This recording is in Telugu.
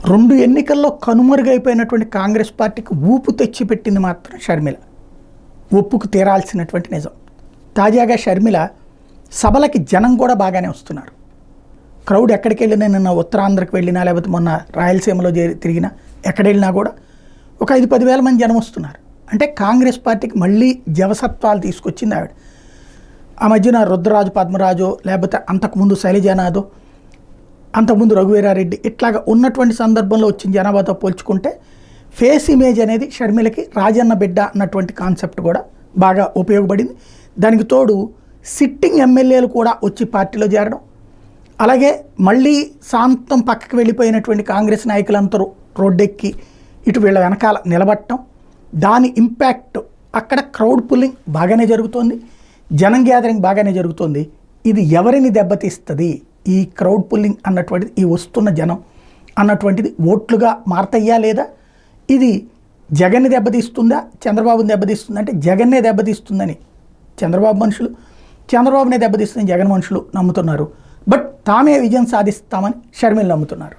2 ఎన్నికల్లో కనుమరుగైపోయినటువంటి కాంగ్రెస్ పార్టీకి ఊపు తెచ్చిపెట్టింది మాత్రం షర్మిల. ఒప్పుకు తీరాల్సినటువంటి నిజం. తాజాగా షర్మిల సభలకి జనం కూడా బాగానే వస్తున్నారు. క్రౌడ్ ఎక్కడికి వెళ్ళినా, నిన్న ఉత్తరాంధ్రకు వెళ్ళినా, లేకపోతే మొన్న రాయలసీమలో తిరిగినా, ఎక్కడ వెళ్ళినా కూడా ఒక 5-10 వేల మంది జనం వస్తున్నారు. అంటే కాంగ్రెస్ పార్టీకి మళ్ళీ జవసత్వాలు తీసుకొచ్చింది ఆవిడ. ఆ మధ్యన రుద్రరాజు పద్మరాజు, లేకపోతే అంతకుముందు శైలజానాథ్, అంతకుముందు రఘువీరారెడ్డి, ఇట్లాగా ఉన్నటువంటి సందర్భంలో వచ్చిన జనాభాతో పోల్చుకుంటే ఫేస్ ఇమేజ్ అనేది షర్మిలకి రాజన్న బిడ్డ అన్నటువంటి కాన్సెప్ట్ కూడా బాగా ఉపయోగపడింది. దానికి తోడు సిట్టింగ్ ఎమ్మెల్యేలు కూడా వచ్చి పార్టీలో చేరడం, అలాగే మళ్ళీ శాంతం పక్కకి వెళ్ళిపోయినటువంటి కాంగ్రెస్ నాయకులంతా రోడ్డెక్కి ఇటు వీళ్ళ వెనకాల నిలబడటం, దాని ఇంపాక్ట్ అక్కడ క్రౌడ్ పుల్లింగ్ బాగానే జరుగుతోంది, జనం గ్యాదరింగ్ బాగానే జరుగుతుంది. ఇది ఎవరిని దెబ్బతీస్తుంది? ఈ క్రౌడ్ పుల్లింగ్ అన్నటువంటిది, ఈ వస్తున్న జనం అన్నటువంటిది ఓట్లుగా మారతయ్యా లేదా? ఇది జగన్ని దెబ్బతీస్తుందా, చంద్రబాబుని దెబ్బతీస్తుందా? అంటే జగన్నే దెబ్బతీస్తుందని చంద్రబాబు మనుషులు, చంద్రబాబునే దెబ్బతీస్తుందని జగన్ మనుషులు నమ్ముతున్నారు. బట్ తామే విజయం సాధిస్తామని షర్మిల నమ్ముతున్నారు.